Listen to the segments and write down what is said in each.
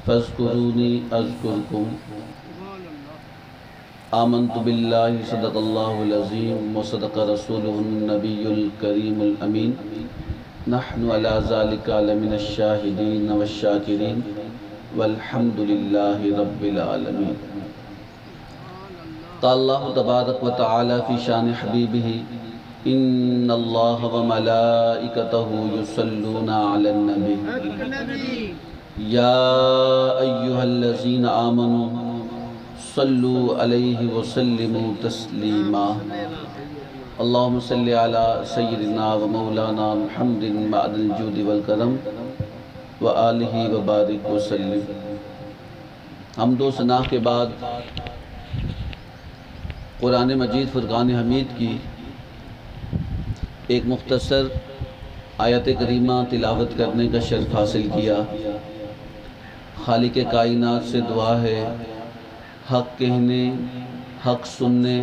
فاذکرونی اذکرکم۔ آمنت باللہ صدق اللہ العظیم وصدق رسولہ النبی الکریم الامین، نحن علی ذلک لمن الشاہدین والشاکرین والحمد للہ رب العالمین۔ قال اللہ تبارک و تعالی فی شان حبیبہ ان اللہ وملائکتہ یصلون علی النبی یا ایہا الذین آمنوا صلوا علیہ وسلموا تسلیما۔ اللہم صلی علی سیدنا و مولانا محمد بعد الجود والکرم وآلہ وبارک وسلم۔ حمد و ثنا کے بعد قرآن مجید فرقان حمید کی ایک مختصر آیت کریمہ تلاوت کرنے کا شرف حاصل کیا۔ خالق کائنات سے دعا ہے حق کہنے، حق سننے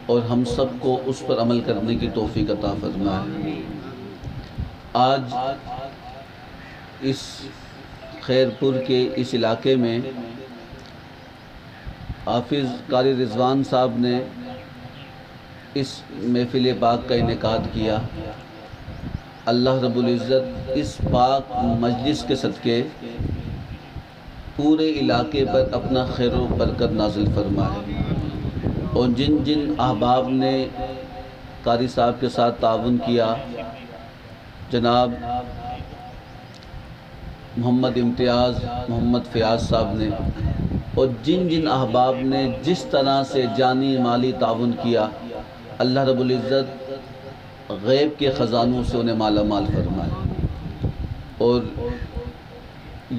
اور ہم سب کو اس پر عمل کرنے کی توفیق عطا فرمائے۔ آج اس خیرپور کے اس علاقے میں حافظ قاری رضوان صاحب نے اس محفل پاک کا انعقاد کیا۔ اللہ رب العزت اس پاک مجلس کے صدقے پورے علاقے پر اپنا خیر و برکت نازل فرمائے، اور جن جن احباب نے قاری صاحب کے ساتھ تعاون کیا، جناب محمد امتیاز، محمد فیاض صاحب نے، اور جن جن احباب نے جس طرح سے جانی مالی تعاون کیا، اللہ رب العزت غیب کے خزانوں سے انہیں مالا مال فرمائے۔ اور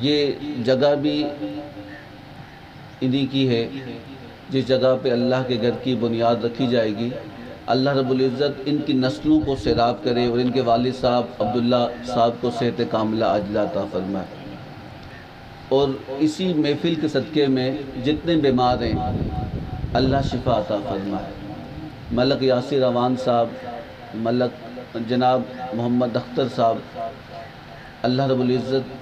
یہ جگہ بھی انہی کی ہے جس جگہ پہ اللہ کے گھر کی بنیاد رکھی جائے گی۔ اللہ رب العزت ان کی نسلوں کو سیراب کرے اور ان کے والد صاحب عبداللہ صاحب کو صحت کاملہ عاجلہ عطا فرمائے، اور اسی محفل کے صدقے میں جتنے بیمار ہیں اللہ شفا عطا فرمائے۔ ملک یاسر روان صاحب، ملک جناب محمد اختر صاحب، اللہ رب العزت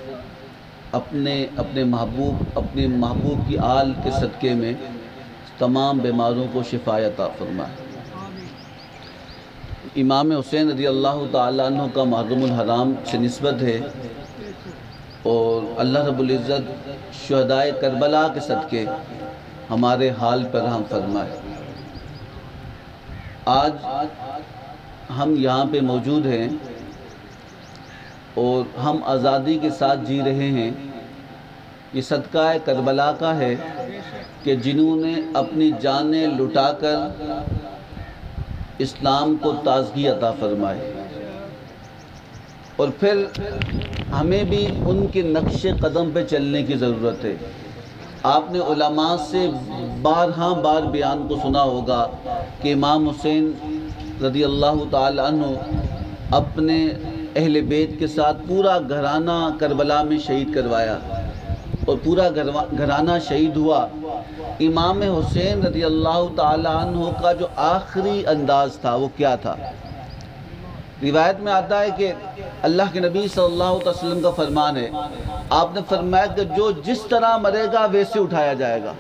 اپنے محبوب کی آل کے صدقے میں تمام بیماروں کو شفا عطا فرمائے۔ امام حسین رضی اللہ تعالیٰ عنہ کا محرم الحرام سے نسبت ہے، اور اللہ رب العزت شہدائے کربلا کے صدقے ہمارے حال پر رحم فرمائے۔ آج ہم یہاں پہ موجود ہیں اور ہم آزادی کے ساتھ جی رہے ہیں۔ یہ صدقہ کربلا کا ہے کہ جنہوں نے اپنی جانیں لٹا کر اسلام کو تازگی عطا فرمائے، اور پھر ہمیں بھی ان کے نقش قدم پہ چلنے کی ضرورت ہے۔ آپ نے علماء سے بار بیان کو سنا ہوگا کہ امام حسین رضی اللہ تعالی عنہ اپنے اہل بیت کے ساتھ پورا گھرانہ کربلا میں شہید کروایا، اور پورا گھرانہ شہید ہوا۔ امام حسین رضی اللہ تعالی عنہ کا جو آخری انداز تھا وہ کیا تھا؟ روایت میں آتا ہے کہ اللہ کے نبی صلی اللہ علیہ وسلم کا فرمان ہے، آپ نے فرمایا کہ جو جس طرح مرے گا ویسے اٹھایا جائے گا۔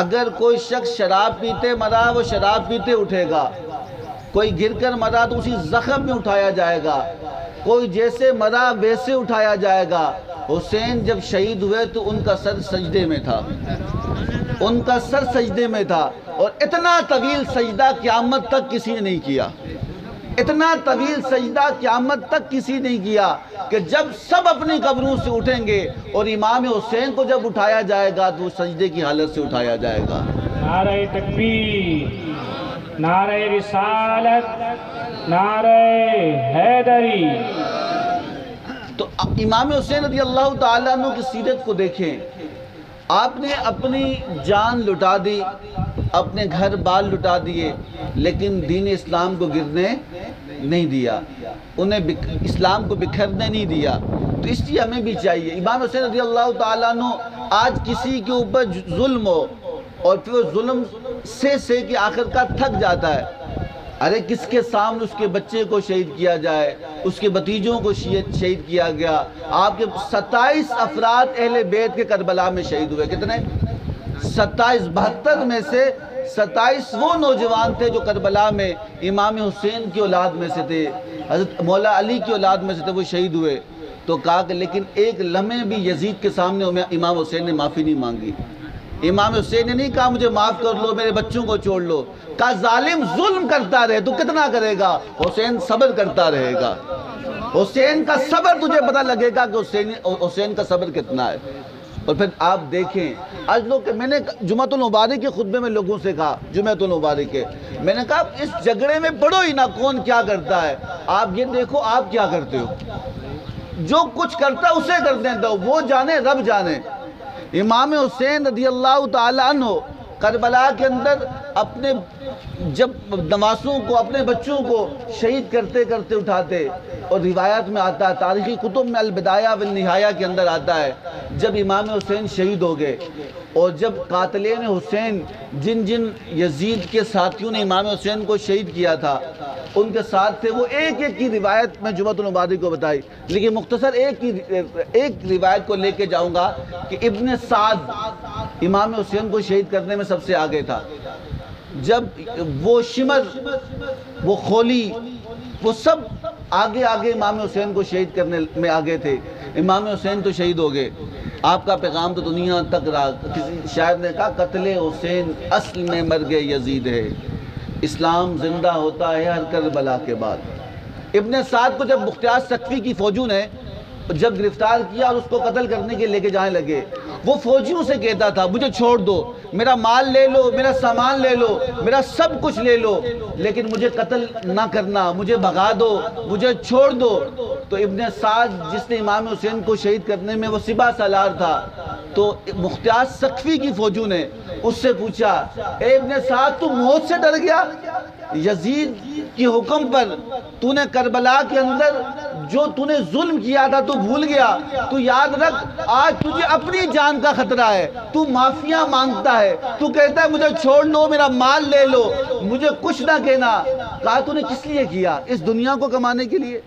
اگر کوئی شخص شراب پیتے مرا وہ شراب پیتے اٹھے گا، کوئی گر کر مرا تو اسی زخم میں اٹھایا جائے گا، کوئی جیسے مرا ویسے اٹھایا جائے گا۔ حسین جب شہید ہوئے تو ان کا سر سجدے میں تھا، ان کا سر سجدے میں تھا، اور اتنا طویل سجدہ قیامت تک کسی نے نہیں کیا، اتنا طویل سجدہ قیامت تک کسی نہیں کیا کہ جب سب اپنی قبروں سے اٹھیں گے اور امام حسین کو جب اٹھایا جائے گا تو وہ سجدے کی حالت سے اٹھایا جائے گا۔ نعرہ تکبیر، نعرہ رسالت، نعرہ حیدری۔ تو امام حسین رضی اللہ تعالیٰ عنہ کی سیرت کو دیکھیں، آپ نے اپنی جان لٹا دی، اپنے گھر بال لٹا دیے، لیکن دین اسلام کو گرنے نہیں دیا، انہیں اسلام کو بکھرنے نہیں دیا۔ تو اس لیے ہمیں بھی چاہیے، امام حسین رضی اللہ تعالیٰ عنہ آج کسی کے اوپر ظلم ہو اور پھر وہ ظلم سے کہ آخر کا تھک جاتا ہے، ارے کس کے سامنے اس کے بچے کو شہید کیا جائے، اس کے بھتیجوں کو شہید کیا گیا۔ آپ کے 27 افراد اہل بیت کے کربلا میں شہید ہوئے۔ کتنے؟ 27۔ 72 میں سے 27 وہ نوجوان تھے جو کربلا میں امام حسین کی اولاد میں سے تھے، حضرت مولا علی کی اولاد میں سے تھے، وہ شہید ہوئے۔ تو کہا کہ لیکن ایک لمحے بھی یزید کے سامنے امام حسین نے معافی نہیں مانگی۔ امام حسین نے نہیں کہا مجھے معاف کر لو، میرے بچوں کو چھوڑ لو۔ کہا ظالم ظلم کرتا رہے تو کتنا کرے گا؟ حسین صبر کرتا رہے گا۔ حسین کا صبر تجھے پتہ لگے گا کہ حسین کا صبر کتنا ہے۔ اور پھر آپ دیکھیں آج لوگ، میں نے جمعۃ المبارک کے خطبے میں لوگوں سے کہا، جمعۃ المبارک کے میں نے کہا اس جھگڑے میں پڑھو ہی نہ کون کیا کرتا ہے، آپ یہ دیکھو آپ کیا کرتے ہو۔ جو کچھ کرتا ہے اسے کرتے ہیں، تو وہ جانے رب جانے۔ امام حسین رضی اللہ تعالی عنہ کربلا کے اندر اپنے جب نواسوں کو، اپنے بچوں کو شہید کرتے کرتے اٹھاتے، اور روایت میں آتا ہے، تاریخی کتب میں البدایہ والنہایہ کے اندر آتا ہے، جب امام حسین شہید ہو گئے اور جب قاتلین حسین جن جن یزید کے ساتھیوں نے امام حسین کو شہید کیا تھا ان کے ساتھ تھے، وہ ایک ایک کی روایت میں جمعۃ المبارک کو بتائی، لیکن مختصر ایک روایت کو لے کے جاؤں گا کہ ابن سعد امام حسین کو شہید کرنے میں سب سے آگے تھا۔ جب وہ شمر، وہ خولی، وہ سب آگے امام حسین کو شہید کرنے میں آگے تھے۔ امام حسین تو شہید ہو گئے، آپ کا پیغام تو دنیا تک رہا۔ کسی شاعر نے کہا قتل حسین اصل میں مرگ یزید ہے، اسلام زندہ ہوتا ہے ہر کربلا کے بعد۔ ابن سعد کو جب بختیار سقفی کی فوجوں نے جب گرفتار کیا اور اس کو قتل کرنے کے لے کے جانے لگے، وہ فوجیوں سے کہتا تھا مجھے چھوڑ دو، میرا مال لے لو، میرا سامان لے لو، میرا سب کچھ لے لو، لیکن مجھے قتل نہ کرنا، مجھے بھگا دو، مجھے چھوڑ دو۔ تو ابن سعد جس نے امام حسین کو شہید کرنے میں وہ سپہ سالار تھا، تو مختار سقفی کی فوجوں نے اس سے پوچھا اے ابن سعد تو موت سے ڈر گیا؟ یزید کی حکم پر تو نے کربلا کے اندر جو تو نے ظلم کیا تھا تو بھول گیا؟ تو یاد رکھ آج تجھے اپنی جان کا خطرہ ہے، تو معافیاں مانگتا ہے، تو کہتا ہے مجھے چھوڑ لو، میرا مال لے لو، مجھے کچھ نہ کہنا۔ کہا تو نے کس لیے کیا؟ اس دنیا کو کمانے کے لیے،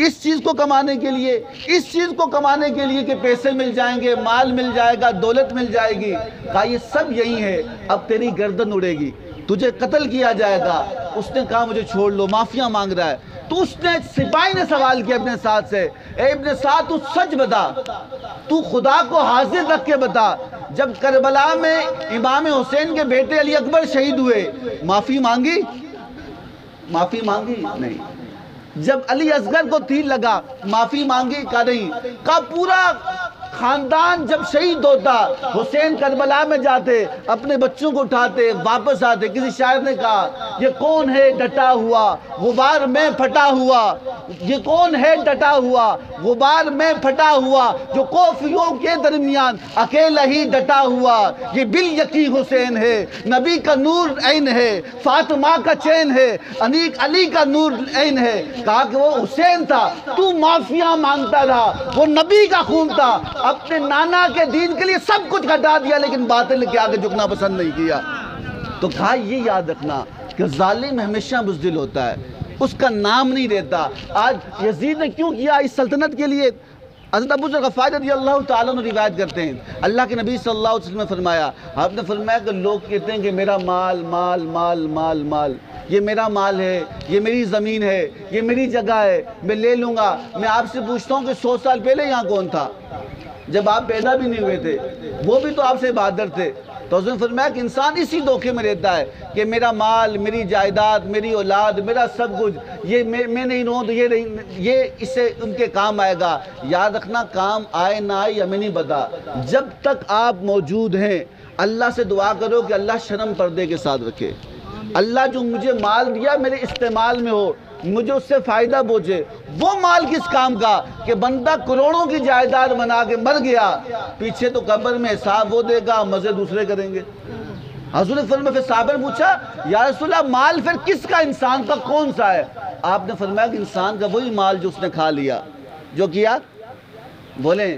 اس چیز کو کمانے کے لیے، اس چیز کو کمانے کے لیے کہ پیسے مل جائیں گے، مال مل جائے گا، دولت مل جائے گی۔ کہا یہ سب یہی ہے، اب تیری گردن اڑے گی، تجھے قتل کیا جائے گا۔ اس نے کہا مجھے چھوڑ لو، معافیاں مانگ رہا ہے۔ تو اس نے سپاہی نے سوال کیا ابن سعد سے، اے ابن سعد تو سچ بتا، تو خدا کو حاضر رکھ کے بتا، جب کربلا میں امام حسین کے بیٹے علی اکبر شہید ہوئے معافی مانگی؟ معافی مانگی؟ نہیں۔ جب علی اصغر کو تیر لگا معافی مانگی؟ کہا نہیں۔ کہا پورا خاندان جب شہید ہوتا، حسین کربلا میں جاتے، اپنے بچوں کو اٹھاتے، واپس آتے۔ کسی شاعر نے کہا یہ کون ہے ڈٹا ہوا غبار میں پھٹا ہوا، یہ کون ہے ڈٹا ہوا غبار میں پھٹا ہوا، جو کوفیوں کے درمیان اکیلا ہی ڈٹا ہوا، یہ بالیقین حسین ہے، نبی کا نور عین ہے، فاطمہ کا چین ہے، انیق علی کا نور عین ہے۔ کہا کہ وہ حسین تھا، تو معافیاں مانگتا رہا، وہ نبی کا خون تھا، اپنے نانا کے دین کے لیے سب کچھ گھٹا دیا لیکن باطل کے آگے جھکنا پسند نہیں کیا۔ تو کہا یہ یاد رکھنا کہ ظالم ہمیشہ بزدل ہوتا ہے، اس کا نام نہیں لیتا۔ آج یزید نے کیوں کیا اس سلطنت کے لیے؟ حضرت ابو ذر غفاری رضی اللہ تعالیٰ عنہ روایت کرتے ہیں، اللہ کے نبی صلی اللہ علیہ وسلم نے فرمایا، آپ نے فرمایا کہ لوگ کہتے ہیں کہ میرا مال مال مال مال مال، یہ میرا مال ہے، یہ میری زمین ہے، یہ میری جگہ ہے، میں لے لوں گا۔ میں آپ سے پوچھتا ہوں کہ 100 سال پہلے یہاں کون تھا؟ جب آپ پیدا بھی نہیں ہوئے تھے، وہ بھی تو آپ سے بہادر تھے۔ تو حضور نے فرمایا کہ انسان اسی دھوکے میں رہتا ہے کہ میرا مال، میری جائیداد، میری اولاد، میرا سب کچھ، یہ میں نہیں رہوں تو یہ اس سے ان کے کام آئے گا۔ یاد رکھنا کام آئے نہ آئے ہمیں نہیں پتا، جب تک آپ موجود ہیں اللہ سے دعا کرو کہ اللہ شرم پردے کے ساتھ رکھے۔ اللہ جو مجھے مال دیا میرے استعمال میں ہو، مجھے اس سے فائدہ پہنچے۔ وہ مال کس کام کا کہ بندہ کروڑوں کی جائیداد بنا کے مر گیا، پیچھے تو قبر میں حساب وہ دے گا، مزے دوسرے کریں گے۔ حضور نے فرمایا، پھر صحابہ نے پوچھا یا رسول اللہ مال پھر کس کا، انسان کا کون سا ہے؟ آپ نے فرمایا کہ انسان کا وہی مال جو اس نے کھا لیا۔ جو کیا؟ بولیں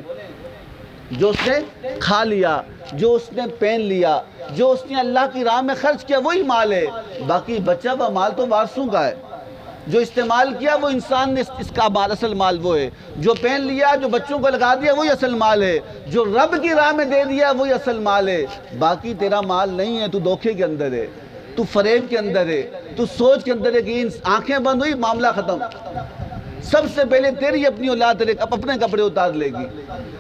جو اس نے کھا لیا، جو اس نے پہن لیا، جو اس نے اللہ کی راہ میں خرچ کیا وہی مال ہے۔ باقی بچا ہوا مال تو وارثوں کا ہے۔ جو استعمال کیا وہ انسان نے اس کا مال، اصل مال وہ ہے۔ جو پہن لیا، جو بچوں کو لگا دیا وہی اصل مال ہے۔ جو رب کی راہ میں دے دیا وہی اصل مال ہے۔ باقی تیرا مال نہیں ہے، تو دھوکے کے اندر ہے، تو فریب کے اندر ہے، تو سوچ کے اندر ہے کہ آنکھیں بند ہوئی معاملہ ختم۔ سب سے پہلے تیری اپنی اولاد تیرے اپنے کپڑے اتار لے گی،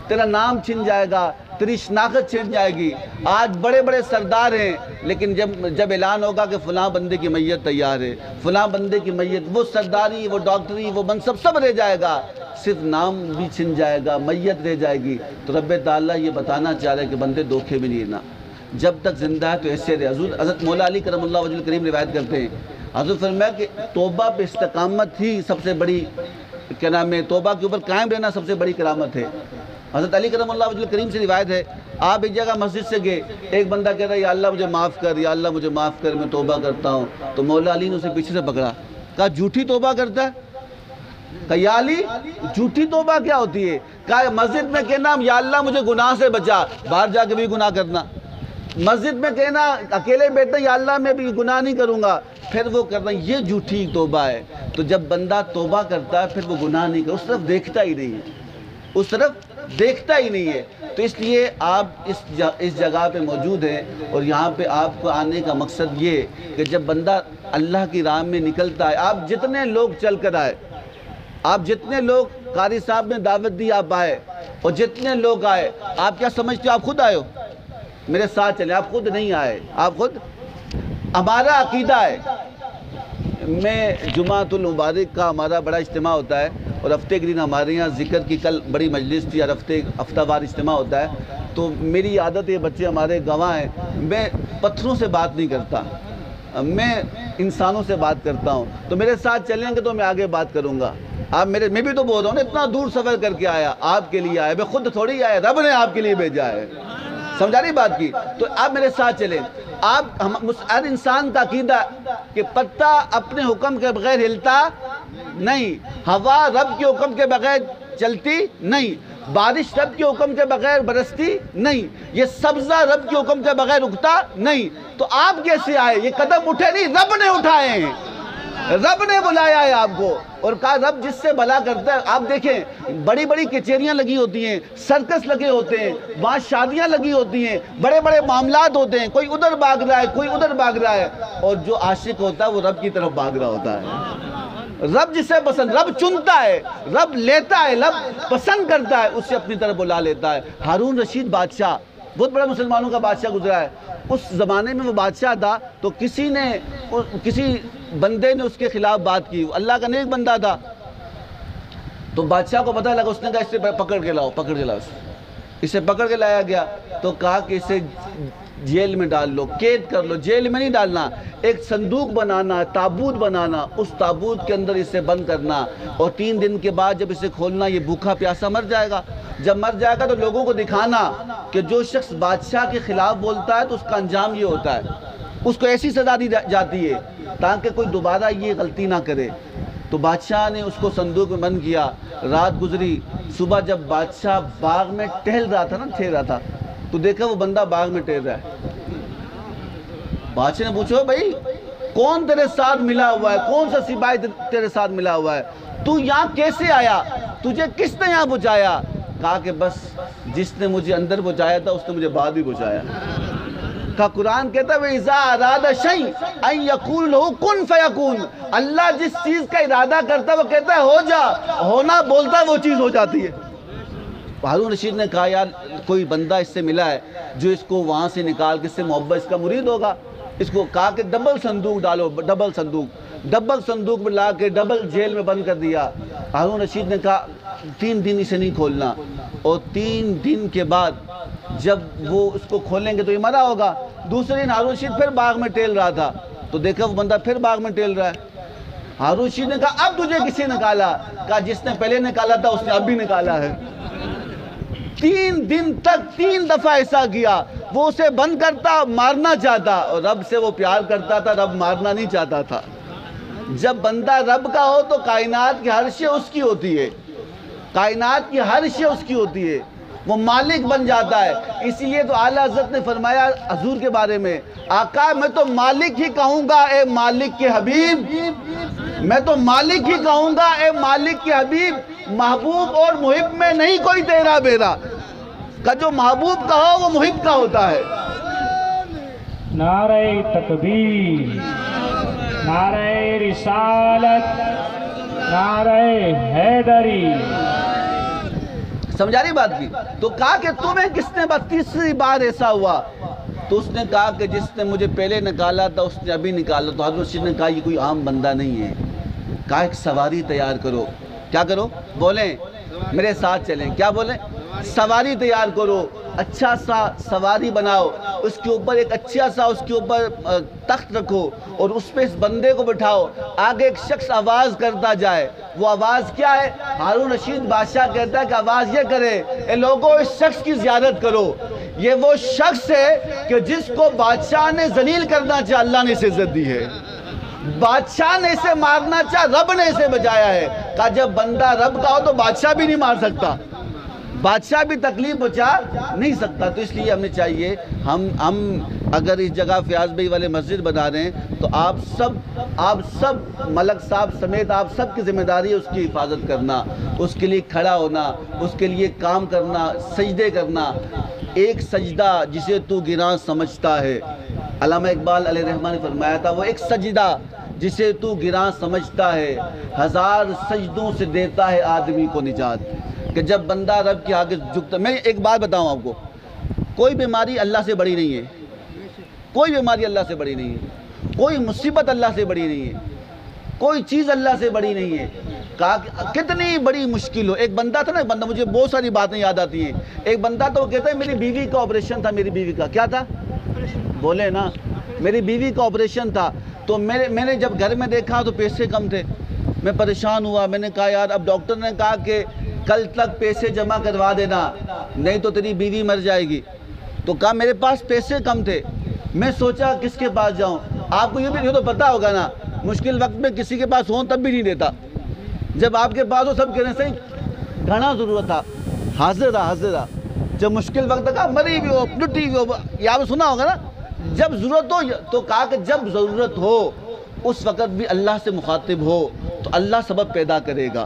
تیرا نام چھن جائے گا، تیری شناخت چھن جائے گی۔ آج بڑے بڑے سردار ہیں، لیکن جب اعلان ہوگا کہ فلاں بندے کی میت تیار ہے، فلاں بندے کی میت، وہ سرداری، وہ ڈاکٹری، وہ منصب سب رہ جائے گا، صرف نام بھی چھن جائے گا، میت رہ جائے گی۔ تو رب تعالیٰ یہ بتانا چاہ رہے کہ بندے دھوکے بھی نہیں لینا، جب تک زندہ ہے تو ایسے رہے۔ حضرت مولا علی کرم اللہ وجہ الکریم روایت کرتے ہیں، حضرت فرمایا کہ توبہ پہ استقامت ہی سب سے بڑی، کیا نام ہے، توبہ کے اوپر قائم رہنا سب سے بڑی کرامت ہے۔ حضرت علی کرم اللہ وجہ الکریم سے روایت ہے، آپ ایک جگہ مسجد سے گئے، ایک بندہ کہہ رہا ہے یا اللہ مجھے معاف کر، یا اللہ مجھے معاف کر، میں توبہ کرتا ہوں۔ تو مولا علی نے اسے پیچھے سے پکڑا، کہا جھوٹی توبہ کرتا ہے؟ کہا یا علی جھوٹی توبہ کیا ہوتی ہے؟ کہا مسجد میں کہنا یا اللہ مجھے گناہ سے بچا، باہر جا کے بھی گناہ کرنا۔ مسجد میں کہنا اکیلے بیٹھنا یا اللہ میں بھی گناہ نہیں کروں گا، پھر وہ کرنا، یہ جھوٹی توبہ ہے۔ تو جب بندہ توبہ کرتا ہے پھر وہ گناہ نہیں کرتا، اس طرف دیکھتا ہی نہیں ہے، اس طرف دیکھتا ہی نہیں ہے۔ تو اس لیے آپ اس جگہ پہ موجود ہیں، اور یہاں پہ آپ کو آنے کا مقصد یہ کہ جب بندہ اللہ کی راہ میں نکلتا ہے، آپ جتنے لوگ چل کر آئے، آپ جتنے لوگ قاری صاحب نے دعوت دی آپ آئے، اور جتنے لوگ آئے، آپ کیا سمجھتے ہو آپ خود آئے ہو؟ میرے ساتھ چلیں، آپ خود نہیں آئے، آپ خود، ہمارا عقیدہ ہے، میں جمعۃ المبارک کا ہمارا بڑا اجتماع ہوتا ہے، اور ہفتے کے دن ہمارے یہاں ذکر کی کل بڑی مجلس تھی، اور ہفتہ وار اجتماع ہوتا ہے۔ تو میری عادت ہے، بچے ہمارے گواہ ہیں، میں پتھروں سے بات نہیں کرتا، میں انسانوں سے بات کرتا ہوں۔ تو میرے ساتھ چلیں گے تو میں آگے بات کروں گا۔ میں بھی تو بول رہا ہوں نا، اتنا دور سفر کر کے آیا، آپ کے لیے آیا، میں خود تھوڑی آیا، رب نے آپ کے لیے بھیجا ہے، سمجھا نہیں بات کی؟ تو آپ میرے ساتھ چلیں۔ ہر انسان کا عقیدہ کہ پتہ اپنے حکم کے بغیر ہلتا نہیں، ہوا رب کے حکم کے بغیر چلتی نہیں، بارش رب کے حکم کے بغیر برستی نہیں، یہ سبزہ رب کے حکم کے بغیر اگتا نہیں۔ تو آپ کیسے آئے؟ یہ قدم اٹھے نہیں، رب نے اٹھائے ہیں، رب نے بلایا ہے آپ کو، اور کہا رب جس سے بھلا کرتا ہے۔ آپ دیکھیں بڑی بڑی کچہریاں لگی ہوتی ہیں، سرکس لگے ہوتے ہیں، وہاں شادیاں لگی ہوتی ہیں، بڑے بڑے معاملات ہوتے ہیں، کوئی ادھر بھاگ رہا ہے، کوئی ادھر بھاگ رہا ہے، اور جو عاشق ہوتا ہے وہ رب کی طرف بھاگ رہا ہوتا ہے۔ رب جسے پسند، رب چنتا ہے، رب لیتا ہے، رب پسند کرتا ہے، اسے اپنی طرف بلا لیتا ہے۔ ہارون رشید بادشاہ بہت بڑا مسلمانوں کا بادشاہ گزرا ہے، اس زمانے میں وہ بادشاہ تھا، تو کسی بندے نے اس کے خلاف بات کی، اللہ کا نیک بندہ تھا، تو بادشاہ کو پتہ لگا، اس نے کہا اسے پکڑ کے لاؤ، اسے پکڑ کے لایا گیا، تو کہا کہ اسے جیل میں ڈال لو، قید کر لو۔ جیل میں نہیں ڈالنا، ایک صندوق بنانا، تابوت بنانا، اس تابوت کے اندر اسے بند کرنا، اور 3 دن کے بعد جب اسے کھولنا، یہ بھوکا پیاسا مر جائے گا۔ جب مر جائے گا تو لوگوں کو دکھانا کہ جو شخص بادشاہ کے خلاف بولتا ہے تو اس کا انجام یہ ہوتا ہے، اس کو ایسی سزا دی جاتی ہے تاکہ کوئی دوبارہ یہ غلطی نہ کرے۔ تو بادشاہ نے اس کو صندوق میں بند کیا، رات گزری، صبح جب بادشاہ باغ میں ٹہل رہا تھا تو دیکھا وہ بندہ باغ میں ٹہل رہا ہے۔ بادشاہ نے پوچھو بھائی کون تیرے ساتھ ملا ہوا ہے، کون سا سپاہی تیرے ساتھ ملا ہوا ہے، تو یہاں کیسے آیا، تجھے کس نے یہاں پہنچایا؟ کہا کہ بس جس نے مجھے اندر پہنچایا تھا اس نے مجھے بعد بھی پہنچایا۔ کہا قرآن کہتا ہے وَإِذَا أَرَادَ شَيْءً أَن يَقُولُ لَهُ كُن فَيَكُونُ، اللہ جس چیز کا ارادہ کرتا ہے وہ کہتا ہے ہو جا، ہونا بولتا ہے وہ چیز ہو جاتی ہے۔ ہارون رشید نے کہا یار کوئی بندہ اس سے ملا ہے جو اس کو وہاں سے نکال کے اس سے محبت، اس کا مرید ہوگا، اس کو کہا کہ ڈبل صندوق ڈالو، ڈبل صندوق میں لا کے ڈبل جیل میں بند کر دیا۔ ہارون رشید نے کہا 3 دن اسے نہیں کھولنا، اور 3 دن کے بعد جب وہ اس کو کھولیں گے تو یہ مرا ہوگا۔ دوسرے دن ہارون رشید پھر باغ میں ٹہل رہا تھا تو دیکھا وہ بندہ پھر باغ میں ٹہل رہا ہے۔ ہارون رشید نے کہا اب تجھے کسی نکالا؟ کہا جس نے پہلے نکالا تھا اس نے اب بھی نکالا ہے۔ 3 دن تک 3 دفعہ ایسا کیا، وہ اسے بند کرتا، مارنا چاہتا، اور رب سے وہ پیار کرتا تھا، رب مارنا نہیں چاہتا تھا۔ جب بندہ رب کا ہو تو کائنات کی ہر شے اس کی ہوتی ہے، کائنات کی ہر شے اس کی ہوتی ہے۔ وہ مالک بن جاتا ہے۔ اسی لیے تو اعلیٰ حضرت نے فرمایا حضور کے بارے میں، آقا میں تو مالک ہی کہوں گا اے مالک کے حبیب، میں تو مالک ہی کہوں گا اے مالک کے حبیب، محبوب اور محب میں نہیں کوئی تیرا بیرا، کہ جو محبوب کا ہو وہ محب کا ہوتا ہے۔ نعرہ تکبیر، نعرہ رسالت، نعرہ حیدری۔ سمجھا رہی بات کی؟ تو کہا کہ تمہیں کس نے بات تیسری بار ایسا ہوا؟ تو اس نے کہا کہ جس نے مجھے پہلے نکالا تھا اس نے ابھی نکالا۔ تو حضرت رشید نے کہا یہ کوئی عام بندہ نہیں ہے، کہا ایک سواری تیار کرو۔ کیا کرو؟ بولیں میرے ساتھ چلیں، کیا بولیں؟ سواری تیار کرو، اچھا سا سواری بناؤ، اس کے اوپر ایک اچھا سا اس کے اوپر تخت رکھو اور اس پہ اس بندے کو بٹھاؤ، آگے ایک شخص آواز کرتا جائے۔ وہ آواز کیا ہے؟ ہارون رشید بادشاہ کہتا ہے کہ آواز یہ کرے، اے لوگوں اس شخص کی زیارت کرو، یہ وہ شخص ہے کہ جس کو بادشاہ نے ذلیل کرنا چاہا اللہ نے اسے عزت دی ہے، بادشاہ نے اسے مارنا چاہا رب نے اسے بچایا ہے۔ کہا جب بندہ رب کا ہو تو بادشاہ بھی نہیں مار سکتا، بادشاہ بھی تکلیف بچا نہیں سکتا۔ تو اس لیے ہمیں چاہیے ہم اگر اس جگہ فیاض بھائی والے مسجد بنا رہے ہیں تو آپ سب ملک صاحب سمیت آپ سب کی ذمہ داری ہے اس کی حفاظت کرنا، اس کے لیے کھڑا ہونا، اس کے لیے کام کرنا، سجدے کرنا۔ ایک سجدہ جسے تو گراں سمجھتا ہے، علامہ اقبال علیہ الرحمہ نے فرمایا تھا، وہ ایک سجدہ جسے تو گراں سمجھتا ہے، ہزار سجدوں سے دیتا ہے آدمی کو نجات۔ کہ جب بندہ رب کے آگے جھکتا، میں ایک بات بتاؤں آپ کو، کوئی بیماری اللہ سے بڑی نہیں ہے، کوئی بیماری اللہ سے بڑی نہیں ہے، کوئی مصیبت اللہ سے بڑی نہیں ہے، کوئی چیز اللہ سے بڑی نہیں ہے۔ کہا کتنی بڑی مشکل ہو، ایک بندہ تھا نا، بندہ مجھے بہت ساری باتیں یاد آتی ہیں، ایک بندہ تو وہ کہتا ہے میری بیوی کا آپریشن تھا، میری بیوی کا کیا تھا؟ بولے نا، میری بیوی کا آپریشن تھا، تو میں نے جب گھر میں دیکھا تو پیسے کم تھے، میں پریشان ہوا، میں نے کہا یار اب ڈاکٹر نے کہا کہ کل تک پیسے جمع کروا دینا نہیں تو تیری بیوی مر جائے گی۔ تو کہا میرے پاس پیسے کم تھے، میں سوچا کس کے پاس جاؤں۔ آپ کو یہ تو پتہ ہوگا نا، مشکل وقت میں کسی کے پاس ہوں تب بھی نہیں دیتا، جب آپ کے پاس ہو سب کہنے سے گھنا ضرورت تھا، حاضر رہا۔ جب مشکل وقت تھا مری بھی ہو ڈٹی بھی ہو، یہ آپ سنا ہوگا نا، جب ضرورت ہو تو کہا کہ جب ضرورت ہو اس وقت بھی اللہ سے مخاطب ہو تو اللہ سبب پیدا کرے گا،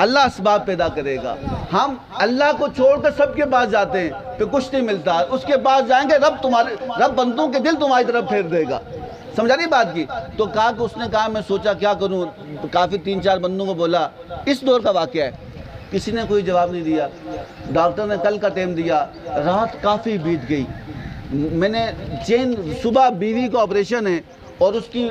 اللہ اسباب پیدا کرے گا۔ ہم اللہ کو چھوڑ کر سب کے پاس جاتے ہیں پھر کچھ نہیں ملتا، اس کے پاس جائیں گے رب بندوں کے دل تمہاری طرف پھیر دے گا۔ سمجھا نہیں بات کی؟ تو کہا کہ اس نے کہا میں سوچا کیا کروں، کافی 3-4 بندوں کو بولا، اس دور کا واقعہ ہے، کسی نے کوئی جواب نہیں دیا۔ ڈاکٹر نے کل کا ٹائم دیا، رات کافی بیت گئی، میں نے چین صبح بیوی کا آپریشن ہے اور اس کی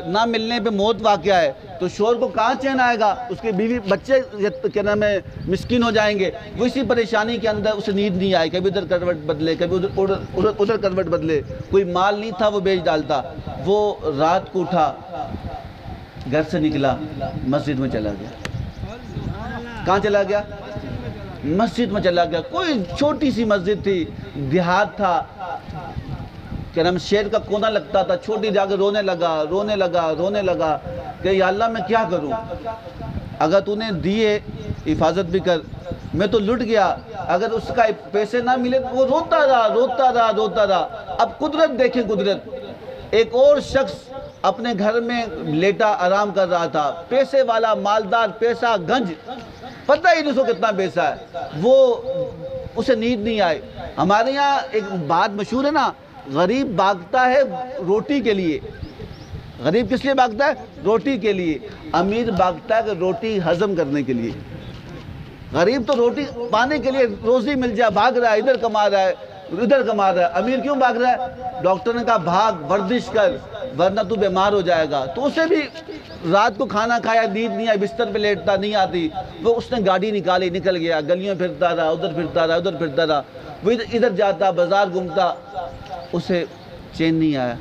نہ ملنے پہ موت واقعہ ہے، تو شوہر کو کہاں چین آئے گا، اس کے بیوی بچے کیا نام ہے مسکین ہو جائیں گے، وہ اسی پریشانی کے اندر اسے نیند نہیں آئی، کبھی ادھر کروٹ بدلے، کبھی ادھر کروٹ بدلے، کوئی مال نہیں تھا وہ بیچ ڈالتا۔ وہ رات کو اٹھا، گھر سے نکلا، مسجد میں چلا گیا۔ کہاں چلا گیا؟ مسجد میں چلا گیا۔ کوئی چھوٹی سی مسجد تھی، دیہات تھا، کہ ہم شہر کا کونا لگتا تھا، چھوٹی جا کے رونے لگا کہ یا اللہ میں کیا کروں، اگر تو نے دیے حفاظت بھی کر، میں تو لٹ گیا، اگر اس کا پیسے نہ ملے تو وہ روتا رہا۔ اب قدرت دیکھیں، قدرت، ایک اور شخص اپنے گھر میں لیٹا آرام کر رہا تھا، پیسے والا، مالدار، پیسہ گنج، پتہ ہی نہیں سو کتنا پیسہ ہے، وہ اسے نیند نہیں آئی۔ ہمارے یہاں ایک بات مشہور ہے نا، غریب بھاگتا ہے روٹی کے لیے، غریب کس لیے بھاگتا ہے؟ روٹی کے لیے۔ امیر بھاگتا ہے کہ روٹی ہضم کرنے کے لیے۔ غریب تو روٹی پانے کے لیے روزی مل جائے بھاگ رہا ہے، ادھر کما رہا ہے، امیر کیوں بھاگ رہا ہے؟ ڈاکٹر نے کہا بھاگ، ورزش کر، ورنہ تو بیمار ہو جائے گا۔ تو اسے بھی رات کو کھانا کھایا، نیند نہیں آئی، بستر پہ لیٹتا نہیں آتی، وہ اس نے گاڑی نکالی، نکل گیا، گلیوں پھرتا رہا، ادھر پھرتا رہا، وہ ادھر جاتا، بازار گھومتا، اسے چین نہیں آیا۔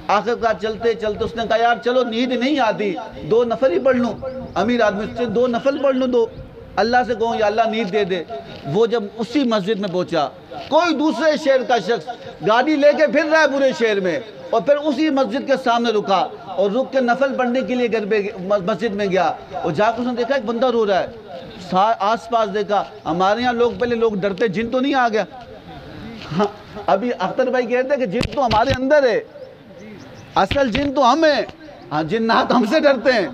آخر کار چلتے اس نے کہا یار چلو نیند نہیں آتی، 2 نفل ہی پڑھ لوں، امیر آدمی سے 2 نفل پڑھ لوں، اللہ سے کہوں یا اللہ نیند دے دے۔ وہ جب اسی مسجد میں پہنچا، کوئی دوسرے شہر کا شخص گاڑی لے کے پھر رہا ہے پورے شہر میں، اور پھر اسی مسجد کے سامنے رکا اور رک کے نفل پڑھنے کے لیے مسجد میں گیا، اور جا کے اس نے دیکھا ایک بندہ رو رہا ہے، آس پاس دیکھا. ہمارے یہاں لوگ پہلے لوگ ڈرتے جن تو نہیں آ گیا. ہاں ابھی اختر بھائی کہتے ہیں کہ جن تو ہمارے اندر ہے, اصل جن تو ہم ہیں. ہاں جنات ہم سے ڈرتے ہیں.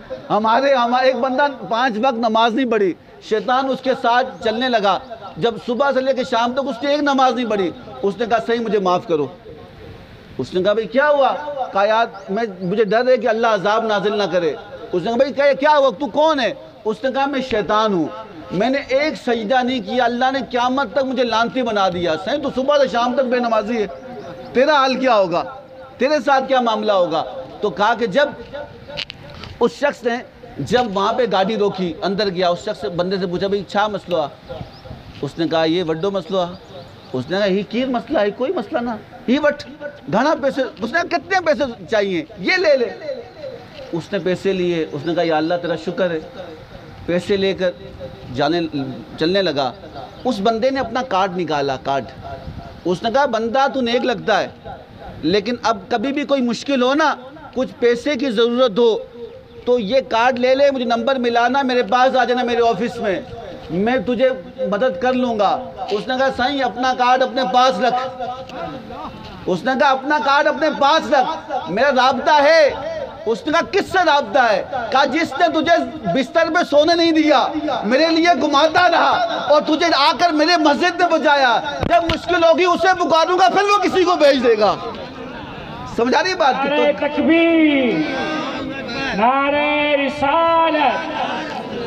ایک بندہ 5 وقت نماز نہیں پڑھی, شیطان اس کے ساتھ چلنے لگا. جب صبح سے لے کے شام تک اس نے ایک نماز نہیں پڑھی, اس نے کہا صحیح مجھے معاف کرو. اس نے کہا بھئی کیا ہوا؟ کہا یار مجھے ڈر ہے کہ اللہ عذاب نازل نہ کرے. اس نے کہا بھئی کیا ہوا, تو کون ہے؟ اس نے کہا میں شیطان ہوں, میں نے ایک سجدہ نہیں کیا, اللہ نے قیامت تک مجھے لعنتی بنا دیا. صحیح تو صبح سے شام تک بے نمازی ہے, تیرا حال کیا ہوگا, تیرے ساتھ کیا معاملہ ہوگا؟ تو کہا کہ جب اس شخص نے جب وہاں پہ گاڑی روکی, اندر گیا, اس شخص بندے سے پوچھا بھئی چھا مسئلہ ہے؟ اس نے کہا یہ وڈو مسئلہ ہے. اس نے کہا ہی کیر مسئلہ ہے, کوئی مسئلہ نہ, ہی وٹ گھنا پیسے. اس نے کہا کتنے پیسے چاہیے, یہ لے لے. اس نے پیسے لیے. اس نے کہا یا اللہ تیرا شکر ہے. پیسے لے کر چلنے لگا. اس بندے نے اپنا کارڈ نکالا, کارڈ. اس نے کہا بندہ تو نیک لگتا ہے, لیکن اب کبھی بھی کوئی مشکل ہو نا, کچھ پیسے کی ضرورت ہو تو یہ کارڈ لے لے, مجھے نمبر ملانا, میرے پاس آ جانا میرے آفس میں تجھے مدد کر لوں گا. اس نے کہا سائیں اپنا کارڈ اپنے پاس رکھ. اس نے کہا اپنا کارڈ اپنے پاس رکھ, میرا رابطہ ہے. اس نے کہا کس سے رابطہ ہے؟ کہا جس نے تجھے بستر پہ سونے نہیں دیا, میرے لیے گھماتا رہا اور تجھے آ کر میرے مسجد میں پہنچایا. جب مشکل ہوگی اسے پکاروں گا, پھر وہ کسی کو بھیج دے گا. سمجھا رہی بات کی؟ نعرہ تکبیر, نعرہ رسالت,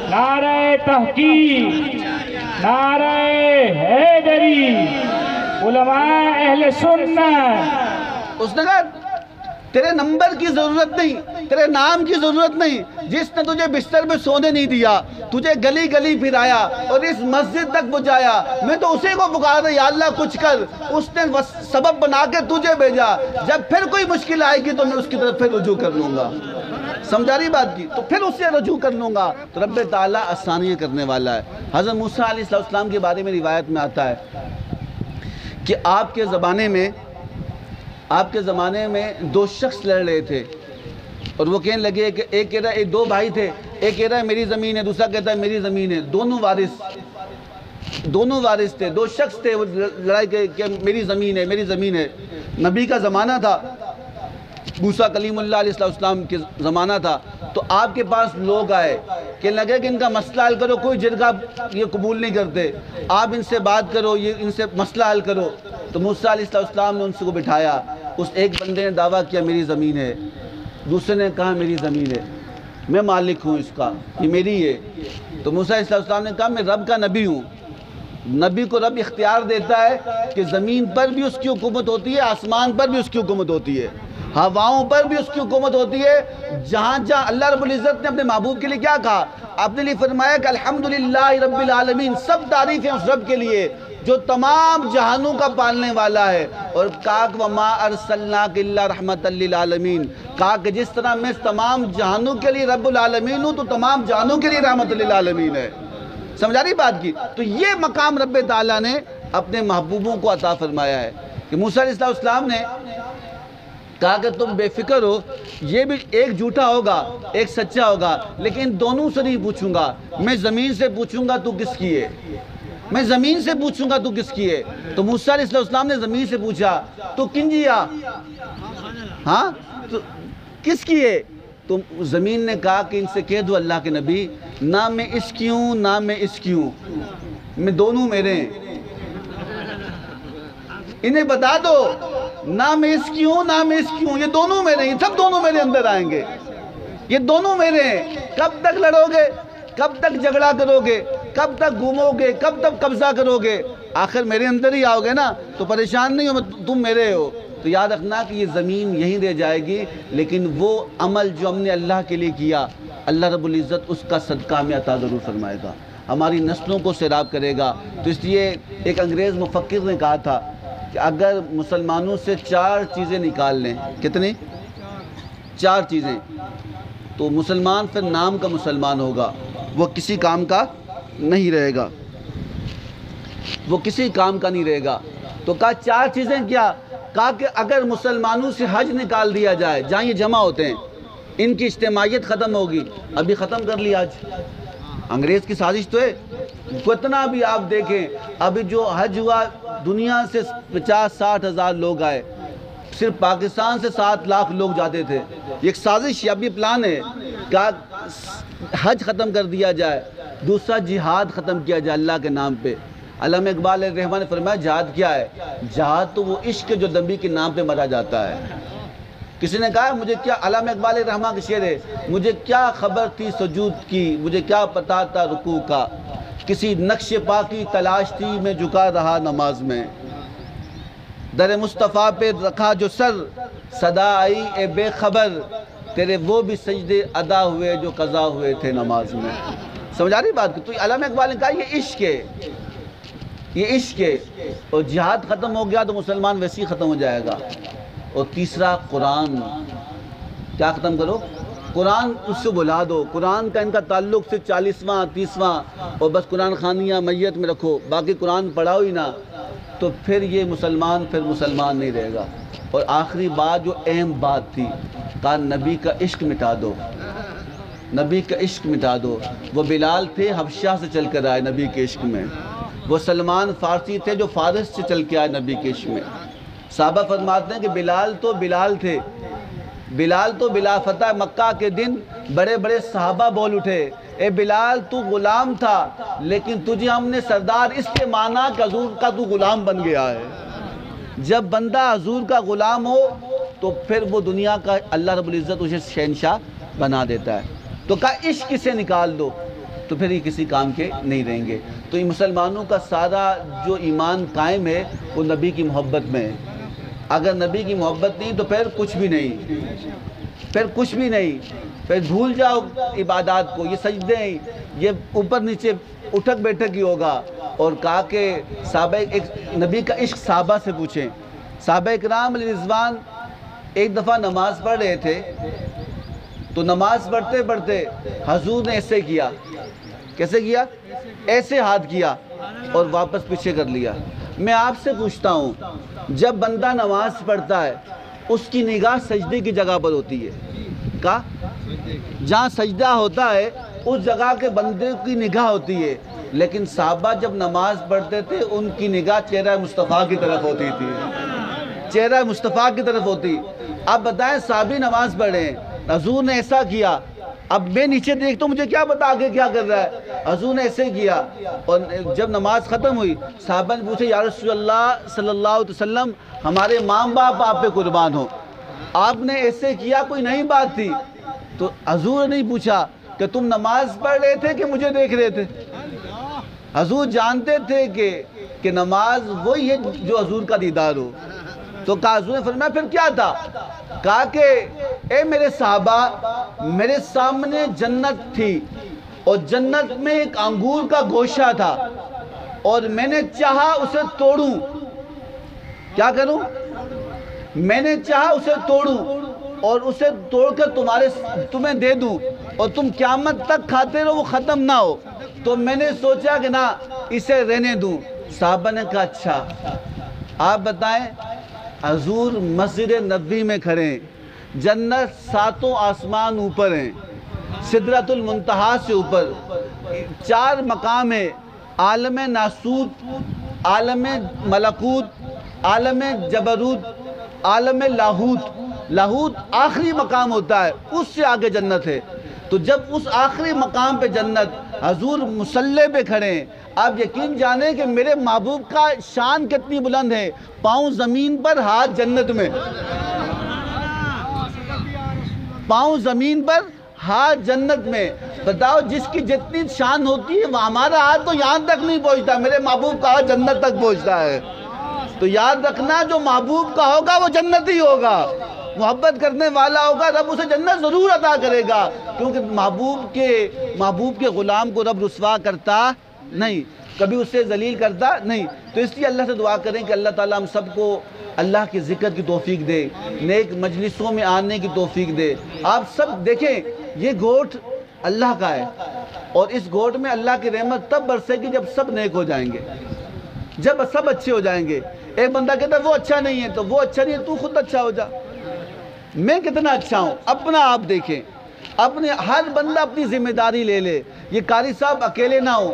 نعرہ تحقیق, نعرہ حیدری, علماء اہل سنت. اس نے کہا تیرے نمبر کی ضرورت نہیں, تیرے نام کی ضرورت نہیں. جس نے تجھے بستر پہ سونے نہیں دیا, تجھے گلی گلی پھرایا اور اس مسجد تک پہنچایا, میں تو اسی کو پکار رہا یا اللہ کچھ کر. اس نے سبب بنا کے تجھے بھیجا. جب پھر کوئی مشکل آئے گی تو میں اس کی طرف پھر رجوع کر لوں گا. سمجھا رہی بات کی؟ تو پھر اس سے رجوع کر لوں گا. تو رب تعالیٰ آسانیاں کرنے والا ہے. حضرت موسیٰ علیہ السلام کے بارے میں روایت میں آتا ہے کہ آپ کے زمانے میں 2 شخص لڑ رہے تھے, اور وہ کہنے لگے کہ ایک کہہ رہا ہے, 2 بھائی تھے, ایک کہہ رہا ہے میری زمین ہے, دوسرا کہتا ہے میری زمین ہے. دونوں وارث تھے, 2 شخص تھے, وہ لڑائی کہ میری زمین ہے, میری زمین ہے. نبی کا زمانہ تھا, موسیٰ کلیم اللہ علیہ السلام کے زمانہ تھا. تو آپ کے پاس لوگ آئے کہ لگے کہ ان کا مسئلہ حل کرو, کوئی جرگہ یہ قبول نہیں کرتے, آپ ان سے بات کرو, یہ ان سے مسئلہ حل کرو. تو موسیٰ علیہ السلام نے ان سے کو بٹھایا. اس ایک بندے نے دعویٰ کیا میری زمین ہے, دوسرے نے کہا میری زمین ہے, میں مالک ہوں اس کا, یہ میری ہے. تو موسیٰ علیہ السلام نے کہا میں رب کا نبی ہوں. نبی کو رب اختیار دیتا ہے کہ زمین پر بھی اس کی حکومت ہوتی ہے, آسمان پر بھی اس کی حکومت ہوتی ہے, ہواؤں پر بھی اس کی حکومت ہوتی ہے. جہاں جہاں اللہ رب العزت نے اپنے محبوب کے لیے کیا کہا, اپنے لیے فرمایا کہ الحمدللہ رب العالمین, سب تعریفیں اس رب کے لیے جو تمام جہانوں کا پالنے والا ہے. اور کہا کہ وَمَا أَرْسَلْنَاكَ إِلَّا رَحْمَةً لِّلْعَالَمِينَ, کہا کہ جس طرح میں تمام جہانوں کے لیے رب العالمین ہوں, تو تمام جہانوں کے لیے رحمت للعالمین ہے. سمجھا رہی بات کی؟ تو یہ مقام رب تعالیٰ نے اپنے محبوبوں کو عطا فرمایا ہے کہ موسیٰ علیہ السلام نے کہا کہ تم بے فکر ہو, یہ بھی ایک جھوٹا ہوگا ایک سچا ہوگا, لیکن دونوں سے نہیں پوچھوں گا. میں زمین سے پوچھوں گا تو کس کی ہے, میں زمین سے پوچھوں گا تو کس کی ہے. تو موسیٰ علیہ السلام نے زمین سے پوچھا تو کنجیا, ہاں تو کس کی ہے؟ تو زمین نے کہا کہ ان سے کہہ دو اللہ کے نبی, نہ میں اس کی ہوں نہ میں اس کی ہوں, میں دونوں میرے ہیں. انہیں بتا دو نہ میں اس کی ہوں نہ میں اس کی ہوں, یہ دونوں میرے ہیں, سب دونوں میرے اندر آئیں گے, یہ دونوں میرے ہیں. کب تک لڑو گے, کب تک جھگڑا کرو گے, کب تک گھومو گے, کب تک قبضہ کرو گے, آخر میرے اندر ہی آؤ گے نا. تو پریشان نہیں ہو, تم میرے ہو. تو یاد رکھنا کہ یہ زمین یہیں رہ جائے گی, لیکن وہ عمل جو ہم نے اللہ کے لیے کیا, اللہ رب العزت اس کا صدقہ ہمیں عطا ضرور فرمائے گا, ہماری نسلوں کو سیراب کرے گا. تو اس لیے ایک انگریز مفکر نے کہا تھا کہ اگر مسلمانوں سے 4 چیزیں نکال لیں, کتنی 4 چیزیں, تو مسلمان پھر نام کا مسلمان ہوگا, وہ کسی کام کا نہیں رہے گا, وہ کسی کام کا نہیں رہے گا. تو کہا 4 چیزیں کیا؟ کہا کہ اگر مسلمانوں سے حج نکال دیا جائے, جہاں یہ جمع ہوتے ہیں, ان کی اجتماعیت ختم ہوگی. ابھی ختم کر لیا حج, انگریز کی سازش تو ہے. کتنا بھی آپ دیکھیں، ابھی جو حج ہوا دنیا سے 50-60 ہزار لوگ آئے، صرف پاکستان سے 7 لاکھ لوگ جاتے تھے. یہ ایک سازش ہے، اب یہ پلان ہے کہ حج ختم کر دیا جائے، دوسرا جہاد ختم کیا جائے اللہ کے نام پہ. علامہ اقبال علیہ الرحمٰن نے فرمایا جہاد کیا ہے؟ جہاد تو وہ عشق جو نبی کے نام پہ مرا جاتا ہے. کسی نے کہا مجھے کیا، علامہ اقبال علیہ الرحمٰن کا شعر ہے، مجھے کیا خبر تھی سجود کی، مجھے کیا پتا تھا رکوع کا، کسی نقش پا کی تلاش تھی میں جھکا رہا نماز میں. در مصطفیٰ پہ رکھا جو سر، صدا آئی اے بے خبر، تیرے وہ بھی سجدے ادا ہوئے جو قضا ہوئے تھے نماز میں. سمجھ آ رہی بات؟ تو علامہ اقبال نے کہا یہ عشق ہے، یہ عشق ہے. اور جہاد ختم ہو گیا تو مسلمان ویسے ہی ختم ہو جائے گا. اور تیسرا قرآن، کیا ختم کرو؟ قرآن اس سے بلا دو. قرآن کا ان کا تعلق صرف 40واں 30واں اور بس قرآن خوانیاں میت میں رکھو، باقی قرآن پڑھاؤ ہی نہ، تو پھر یہ مسلمان نہیں رہے گا. اور آخری بات جو اہم بات تھی، کہا نبی کا عشق مٹا دو، نبی کا عشق مٹا دو. وہ بلال تھے حبشہ سے چل کر آئے نبی کے عشق میں، وہ سلمان فارسی تھے جو فارس سے چل کے آئے نبی کے عشق میں. صحابہ فرماتے ہیں کہ بلال تھے، بلال تو بلا فتح مکہ کے دن بڑے بڑے صحابہ بول اٹھے، اے بلال تو غلام تھا لیکن تجھے ہم نے سردار اس کے مانا کہ حضور کا تو غلام بن گیا ہے. جب بندہ حضور کا غلام ہو تو پھر وہ دنیا کا اللہ رب العزت اسے شہنشاہ بنا دیتا ہے. تو کہا عشق سے نکال دو تو پھر یہ کسی کام کے نہیں رہیں گے. تو یہ مسلمانوں کا سارا جو ایمان قائم ہے وہ نبی کی محبت میں ہے. اگر نبی کی محبت نہیں تو پھر کچھ بھی نہیں، پھر بھول جاؤ عبادات کو. یہ سجدے ہیں، یہ اوپر نیچے اٹھک بیٹھک ہی ہوگا. اور کہا کہ صحابہ ایک نبی کا عشق صحابہ سے پوچھیں. صحابہ اکرام علیہ رضوان ایک دفعہ نماز پڑھ رہے تھے تو نماز پڑھتے پڑھتے حضور نے ایسے کیا. کیسے کیا؟ ایسے ہاتھ کیا اور واپس پیچھے کر لیا. میں آپ سے پوچھتا ہوں، جب بندہ نماز پڑھتا ہے اس کی نگاہ سجدے کی جگہ پر ہوتی ہے، کہا جہاں سجدہ ہوتا ہے اس جگہ کے بندے کی نگاہ ہوتی ہے. لیکن صحابہ جب نماز پڑھتے تھے ان کی نگاہ چہرہ مصطفیٰ کی طرف ہوتی تھی، چہرہ مصطفیٰ کی طرف ہوتی. اب بتائیں صحابی نماز پڑھے ہیں، حضور نے ایسا کیا، اب میں نیچے دیکھتا ہوں مجھے کیا پتا آگے کیا کر رہا ہے. حضور نے ایسے کیا. اور جب نماز ختم ہوئی صحابہ نے پوچھا یا رسول اللہ صلی اللہ علیہ وسلم ہمارے ماں باپ آپ پہ قربان ہو، آپ نے ایسے کیا کوئی نئی بات تھی؟ تو حضور نے نہیں پوچھا کہ تم نماز پڑھ رہے تھے کہ مجھے دیکھ رہے تھے. حضور جانتے تھے کہ نماز وہی ہے جو حضور کا دیدار ہو. تو کہا حضور نے فرمایا پھر کیا تھا؟ کہا کہ اے میرے صحابہ، میرے سامنے جنت تھی اور جنت میں ایک انگور کا گوشہ تھا اور میں نے چاہا اسے توڑوں. کیا کروں؟ میں نے چاہا اسے توڑوں اور اسے توڑ کر تمہیں دے دوں اور تم قیامت تک کھاتے رہو، وہ ختم نہ ہو. تو میں نے سوچا کہ نہ اسے رہنے دوں. صحابہ نے کہا اچھا آپ بتائیں، حضور مسجد نبوی میں کھڑے ہیں، جنت 7 آسمان اوپر ہیں، سدرۃ المنتہا سے اوپر 4 مقام ہیں، عالم ناسوت، عالم ملکوت، عالم جبروت، عالم لاہوت. لاہوت آخری مقام ہوتا ہے، اس سے آگے جنت ہے. تو جب اس آخری مقام پہ جنت، حضور مصلی پہ کھڑے ہیں، آپ یقین جانیں کہ میرے محبوب کا شان کتنی بلند ہے، پاؤں زمین پر ہاتھ جنت میں، پاؤں زمین پر ہاتھ جنت میں. بتاؤ جس کی جتنی شان ہوتی ہے وہ ہمارا ہاتھ تو یہاں تک نہیں پہنچتا، میرے محبوب کا ہاتھ جنت تک پہنچتا ہے. تو یاد رکھنا جو محبوب کا ہوگا وہ جنت ہی ہوگا، محبت کرنے والا ہوگا رب اسے جنت ضرور عطا کرے گا. کیونکہ محبوب کے غلام کو رب رسوا کرتا نہیں، کبھی اسے ذلیل کرتا نہیں. تو اس لیے اللہ سے دعا کریں کہ اللہ تعالیٰ ہم سب کو اللہ کے ذکر کی توفیق دے، نیک مجلسوں میں آنے کی توفیق دے. آپ سب دیکھیں یہ گھوٹ اللہ کا ہے اور اس گھوٹ میں اللہ کی رحمت تب برسے گی جب سب نیک ہو جائیں گے، جب سب اچھے ہو جائیں گے. ایک بندہ کہتا ہے وہ اچھا نہیں ہے، تو وہ اچھا نہیں ہے تو خود اچھا ہو جا. میں کتنا اچھا ہوں اپنا آپ دیکھیں. اپنے ہر بندہ اپنی ذمہ داری لے لے. یہ قاری صاحب اکیلے نہ ہو.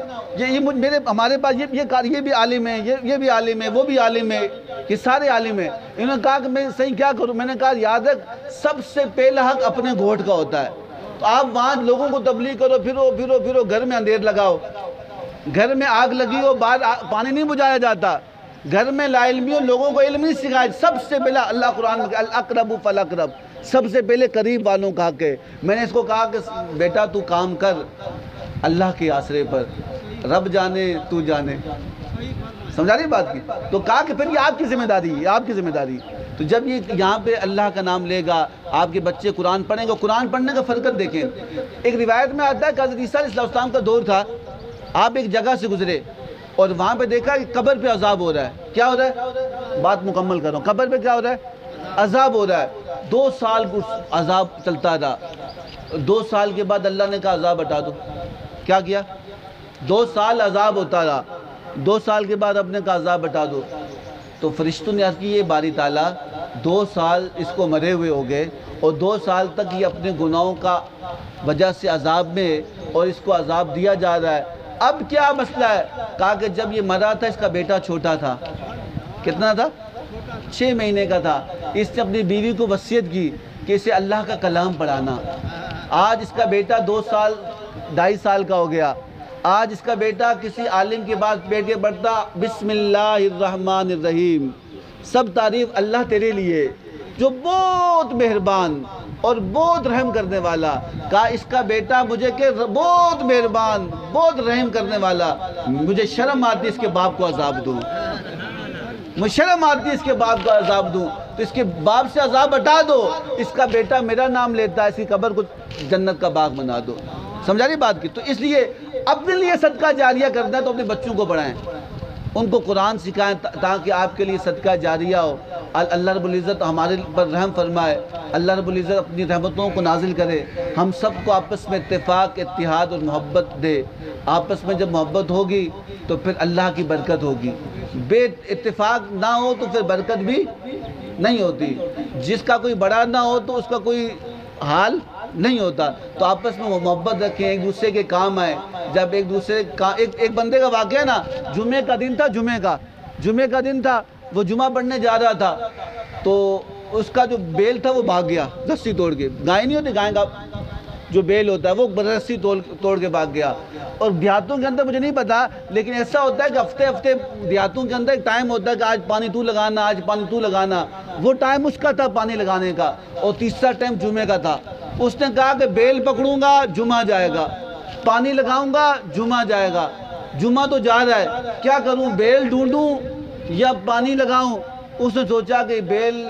ہمارے پاس یہ بھی عالم ہے, یہ بھی عالم ہے, وہ بھی عالم ہے, یہ سارے عالم ہیں. انہوں نے کہا کہ میں صحیح کیا کروں؟ میں نے کہا یاد رکھ, سب سے پہلا حق اپنے گھوٹ کا ہوتا ہے. تو آپ وہاں لوگوں کو تبلیغ کرو, پھرو گھر میں اندھیر لگاؤ, گھر میں آگ لگی ہو, باہر پانی نہیں بجھایا جاتا, گھر میں لا علمی ہو, لوگوں کو علم نہیں سکھایا. سب سے پہلا اللہ قرآن میں الاقرب فالاقرب, سب سے پہلے قریب والوں کا حق ہے. میں نے اس کو کہا کہ بیٹا تو کام کر اللہ کے آسرے پر, رب جانے تو جانے. سمجھا رہی بات کی؟ تو کہا کہ پھر یہ آپ کی ذمہ داری ہے, آپ کی ذمہ داری. تو جب یہ یہاں پہ اللہ کا نام لے گا, آپ کے بچے قرآن پڑھیں گے, قرآن پڑھنے کا فرقت دیکھیں. ایک روایت میں آتا ہے کہ حضرت عیسیٰ علیہ السلام کا دور تھا, آپ ایک جگہ سے گزرے اور وہاں پہ دیکھا کہ قبر پہ عذاب ہو رہا ہے. کیا ہو رہا ہے؟ بات مکمل کر رہا ہوں. قبر پہ کیا ہو رہا ہے؟ عذاب ہو رہا ہے. 2 سال عذاب چلتا رہا. 2 سال کے بعد اللہ نے کہا عذاب ہٹا دو. کیا کیا؟ 2 سال عذاب ہوتا رہا. 2 سال کے بعد اپنے کا عذاب ہٹا دو. تو فرشتوں نے عرض کی, یہ باری تعالیٰ 2 سال اس کو مرے ہوئے ہو گئے اور 2 سال تک یہ اپنے گناہوں کا وجہ سے عذاب میں, اور اس کو عذاب دیا جا رہا ہے. اب کیا مسئلہ ہے؟ کہا کہ جب یہ مرا تھا اس کا بیٹا چھوٹا تھا. کتنا تھا؟ 6 مہینے کا تھا. اس نے اپنی بیوی کو وصیت کی کہ اسے اللہ کا کلام پڑھانا. آج اس کا بیٹا 2 سال 2.5 سال کا ہو گیا. آج اس کا بیٹا کسی عالم کے بعد بیٹھ کے پڑھتا بسم اللہ الرحمن الرحیم, سب تعریف اللہ تیرے لیے جو بہت مہربان اور بہت رحم کرنے والا. کہا اس کا بیٹا مجھے کہ بہت مہربان, بہت رحم کرنے والا, مجھے شرم آتی اس کے باپ کو عذاب دوں, مجھے شرم آتی اس کے باپ کا عذاب دوں. تو اس کے باپ سے عذاب ہٹا دو. اس کا بیٹا میرا نام لیتا ہے, اس کی قبر کو جنت کا باغ بنا دو. سمجھا رہی بات کی؟ تو اس لیے اپنے لیے صدقہ جاریہ کرنا ہے تو اپنے بچوں کو پڑھائیں, ان کو قرآن سکھائیں تاکہ آپ کے لیے صدقہ جاریہ ہو. اللہ رب العزت ہمارے پر رحم فرمائے, اللہ رب العزت اپنی رحمتوں کو نازل کرے, ہم سب کو آپس میں اتفاق, اتحاد اور محبت دے. آپس میں جب محبت ہوگی تو پھر اللہ کی برکت ہوگی. بے اتفاق نہ ہو تو پھر برکت بھی نہیں ہوتی. جس کا کوئی بڑا نہ ہو تو اس کا کوئی حال نہیں ہوتا. تو آپس میں محبت رکھیں, ایک دوسرے کے کام آئیں. جب ایک دوسرے کا ایک بندے کا واقعہ ہے نا, جمعے کا دن تھا, جمعے کا دن تھا, وہ جمعہ پڑھنے جا رہا تھا تو اس کا جو بیل تھا وہ بھاگ گیا رسی توڑ کے. گائے نہیں ہوتی, گائے کا جو بیل ہوتا ہے وہ رسی توڑ کے بھاگ گیا. اور دیہاتوں کے اندر مجھے نہیں پتا, لیکن ایسا ہوتا ہے کہ ہفتے دیہاتوں کے اندر ایک ٹائم ہوتا ہے کہ آج پانی تو لگانا, آج پانی تو لگانا. وہ ٹائم اس کا تھا پانی لگانے کا, اور تیسرا ٹائم جمعے کا تھا. اس نے کہا کہ بیل پکڑوں گا جمعہ جائے گا, پانی لگاؤں گا جمعہ جائے گا. جمعہ تو جا رہا ہے, کیا کروں, بیل ڈھونڈوں یا پانی لگاؤں؟ اس نے سوچا کہ بیل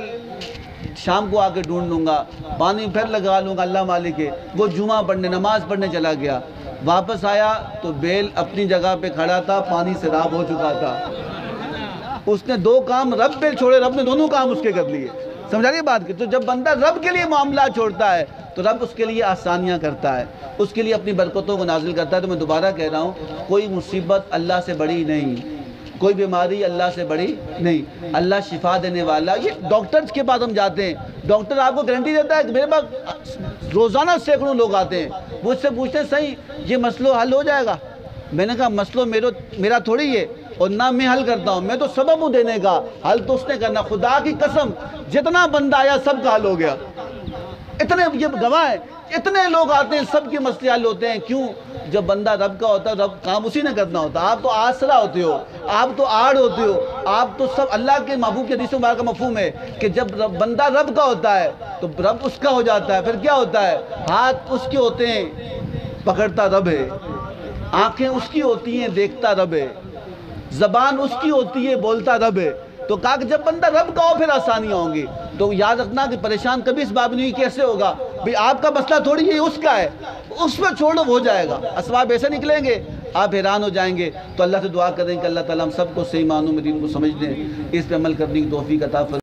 شام کو آ کے ڈھونڈ لوں گا, پانی پھر لگا لوں گا, اللہ مالک ہے. وہ جمعہ پڑھنے, نماز پڑھنے چلا گیا. واپس آیا تو بیل اپنی جگہ پہ کھڑا تھا, پانی سیراب ہو چکا تھا. اس نے 2 کام رب پہ چھوڑے, رب نے دونوں کام اس کے کر لیے. سمجھا رہی بات کی؟ تو جب بندہ رب کے لیے معاملہ چھوڑتا ہے تو رب اس کے لیے آسانیاں کرتا ہے, اس کے لیے اپنی برکتوں کو نازل کرتا ہے. تو میں دوبارہ کہہ رہا ہوں, کوئی مصیبت اللہ سے بڑی نہیں, کوئی بیماری اللہ سے بڑی نہیں. اللہ شفا دینے والا. یہ ڈاکٹرز کے پاس ہم جاتے ہیں, ڈاکٹر آپ کو گارنٹی دیتا ہے کہ میرے پاس روزانہ سینکڑوں لوگ آتے ہیں, وہ اس سے پوچھتے ہیں صحیح یہ مسئلہ حل ہو جائے گا؟ میں نے کہا مسئلہ میرا تھوڑی ہے, اور نہ میں حل کرتا ہوں, میں تو سبب ہوں دینے کا, حل تو اس نے کرنا. خدا کی قسم جتنا بندہ آیا سب کا حل ہو گیا. اتنے یہ گواہ ہیں, اتنے لوگ آتے ہیں, سب کے مسئلے حل ہوتے ہیں. کیوں؟ جب بندہ رب کا ہوتا ہے, رب کام اسی نے کرنا ہوتا. آپ تو آسرا ہوتے ہو, آپ تو آڑ ہوتے ہو, آپ تو سب اللہ کے محبوب کے حدیث مبارکہ کا مفہوم ہے کہ جب بندہ رب کا ہوتا ہے تو رب اس کا ہو جاتا ہے. پھر کیا ہوتا ہے؟ ہاتھ اس کے ہوتے ہیں, پکڑتا رب ہے. آنکھیں اس کی ہوتی ہیں, دیکھتا رب ہے. زبان اس کی ہوتی ہے, بولتا رب ہے. تو کہا کہ جب بندہ رب کا ہو پھر آسانیاں ہوں گی. تو یاد رکھنا کہ پریشان کبھی اس بات نہیں کیسے ہوگا بھئی آپ کا مسئلہ تھوڑی یہ اس کا ہے, اس پہ چھوڑو ہو جائے گا. اسباب ایسے نکلیں گے آپ حیران ہو جائیں گے. تو اللہ سے دعا کریں کہ اللہ تعالیٰ ہم سب کو صحیح معنوں میں دین کو سمجھنے, اس پہ عمل کرنے کی توفیق عطا فرمائے.